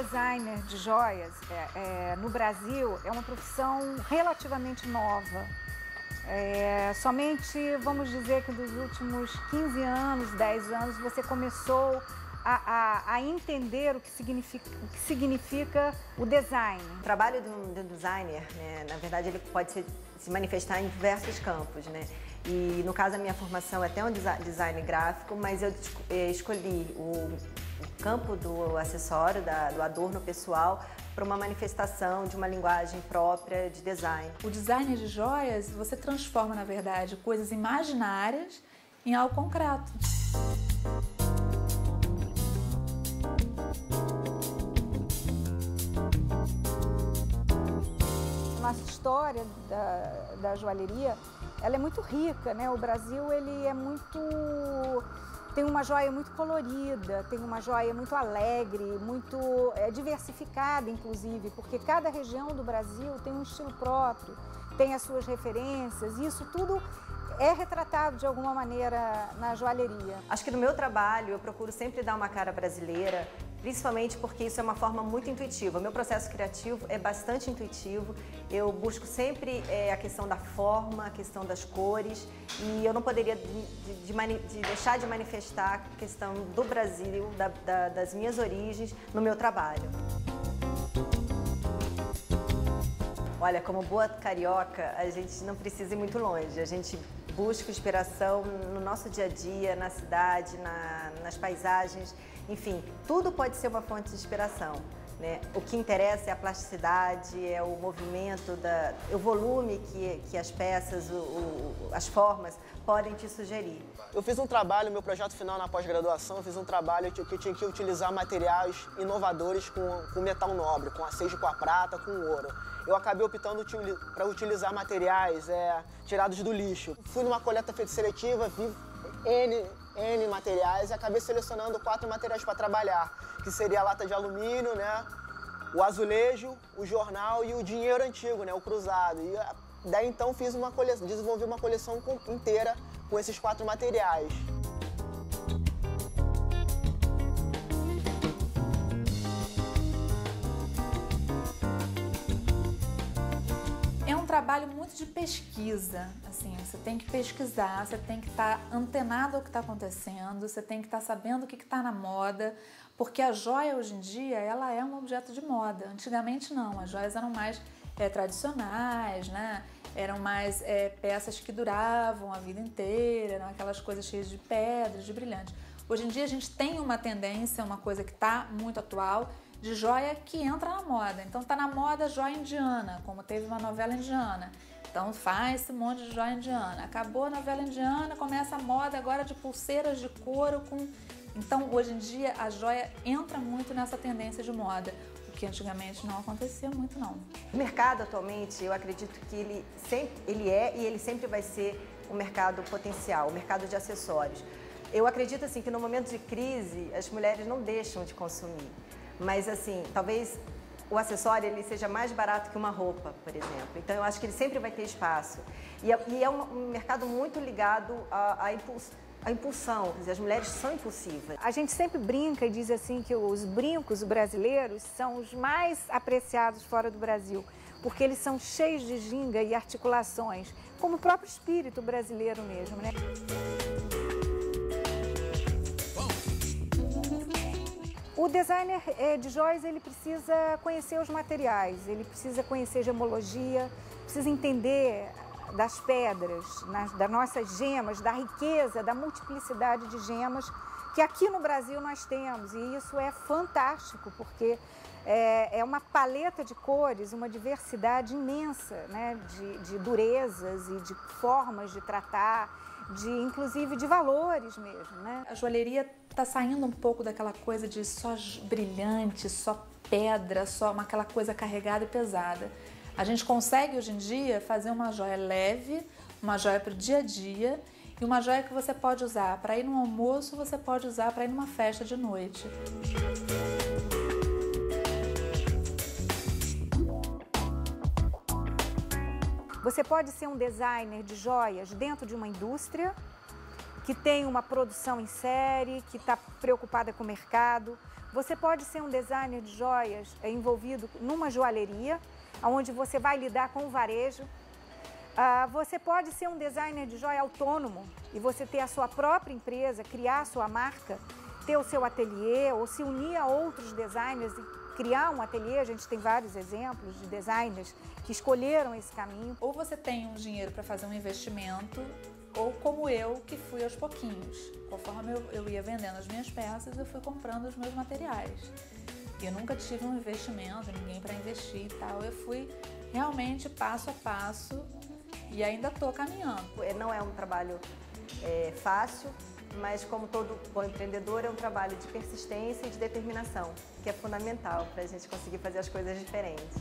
designer de joias no Brasil é uma profissão relativamente nova. Somente, vamos dizer que dos últimos 15 anos, 10 anos, você começou a entender o que significa o design. O trabalho do designer, né, na verdade, ele pode se manifestar em diversos campos, né? E no caso a minha formação é até um design gráfico, mas eu escolhi o campo do acessório, do adorno pessoal, para uma manifestação de uma linguagem própria de design. O design de joias, você transforma, na verdade, coisas imaginárias em algo concreto. Nossa história da joalheria, ela é muito rica, né? O Brasil, ele tem uma joia muito colorida, tem uma joia muito alegre, muito diversificada, inclusive, porque cada região do Brasil tem um estilo próprio, tem as suas referências, e isso tudo é retratado de alguma maneira na joalheria. Acho que no meu trabalho eu procuro sempre dar uma cara brasileira, principalmente porque isso é uma forma muito intuitiva. O meu processo criativo é bastante intuitivo, eu busco sempre a questão da forma, a questão das cores, e eu não poderia deixar de manifestar a questão do Brasil, das minhas origens no meu trabalho. Olha, como boa carioca, a gente não precisa ir muito longe, a gente busca inspiração no nosso dia a dia, na cidade, nas paisagens, enfim, tudo pode ser uma fonte de inspiração, né? O que interessa é a plasticidade, é o movimento, o volume que as peças, as formas podem te sugerir. Eu fiz um trabalho, meu projeto final na pós-graduação, eu fiz um trabalho que eu tinha que utilizar materiais inovadores com metal nobre, seja com a prata, com o ouro. Eu acabei optando para utilizar materiais tirados do lixo. Fui numa coleta feita seletiva, vi N materiais e acabei selecionando 4 materiais para trabalhar, que seria a lata de alumínio, né, o azulejo, o jornal e o dinheiro antigo, né, o cruzado. E daí então desenvolvi uma coleção inteira com esses 4 materiais. É um trabalho muito de pesquisa, assim, você tem que pesquisar, você tem que estar antenado ao que está acontecendo, você tem que estar sabendo o que está na moda, porque a joia hoje em dia, ela é um objeto de moda. Antigamente não, as joias eram mais tradicionais, né? Eram mais peças que duravam a vida inteira, eram aquelas coisas cheias de pedras, de brilhantes. Hoje em dia a gente tem uma tendência, uma coisa que está muito atual, de joia que entra na moda. Então tá na moda joia indiana, como teve uma novela indiana. Então faz um monte de joia indiana. Acabou a novela indiana, começa a moda agora de pulseiras de couro com... Então hoje em dia a joia entra muito nessa tendência de moda, o que antigamente não acontecia muito não. O mercado atualmente, eu acredito que ele sempre vai ser um mercado potencial, um mercado de acessórios. Eu acredito assim que no momento de crise as mulheres não deixam de consumir. Mas assim, talvez o acessório ele seja mais barato que uma roupa, por exemplo. Então eu acho que ele sempre vai ter espaço. E é um mercado muito ligado à impulsão, quer dizer, as mulheres são impulsivas. A gente sempre brinca e diz assim que os brincos brasileiros são os mais apreciados fora do Brasil, porque eles são cheios de ginga e articulações, como o próprio espírito brasileiro mesmo, né? O designer de joias, ele precisa conhecer os materiais, ele precisa conhecer gemologia, precisa entender das pedras, das nossas gemas, da riqueza, da multiplicidade de gemas que aqui no Brasil nós temos. E isso é fantástico, porque é uma paleta de cores, uma diversidade imensa, né, de durezas e de formas de tratar, inclusive de valores mesmo, né? A joalheria está saindo um pouco daquela coisa de só brilhante, só pedra, só aquela coisa carregada e pesada. A gente consegue hoje em dia fazer uma joia leve, uma joia para o dia a dia e uma joia que você pode usar para ir num almoço, você pode usar para ir numa festa de noite. Você pode ser um designer de joias dentro de uma indústria, que tem uma produção em série, que está preocupada com o mercado. Você pode ser um designer de joias envolvido numa joalheria, onde você vai lidar com o varejo. Você pode ser um designer de joia autônomo e você ter a sua própria empresa, criar a sua marca, ter o seu ateliê ou se unir a outros designers e criar um ateliê. A gente tem vários exemplos de designers que escolheram esse caminho. Ou você tem um dinheiro para fazer um investimento, ou como eu, que fui aos pouquinhos. Conforme eu ia vendendo as minhas peças, eu fui comprando os meus materiais. E eu nunca tive um investimento, ninguém para investir e tal. Eu fui realmente passo a passo e ainda estou caminhando. Não é um trabalho fácil, mas como todo bom empreendedor, é um trabalho de persistência e de determinação, que é fundamental para a gente conseguir fazer as coisas diferentes.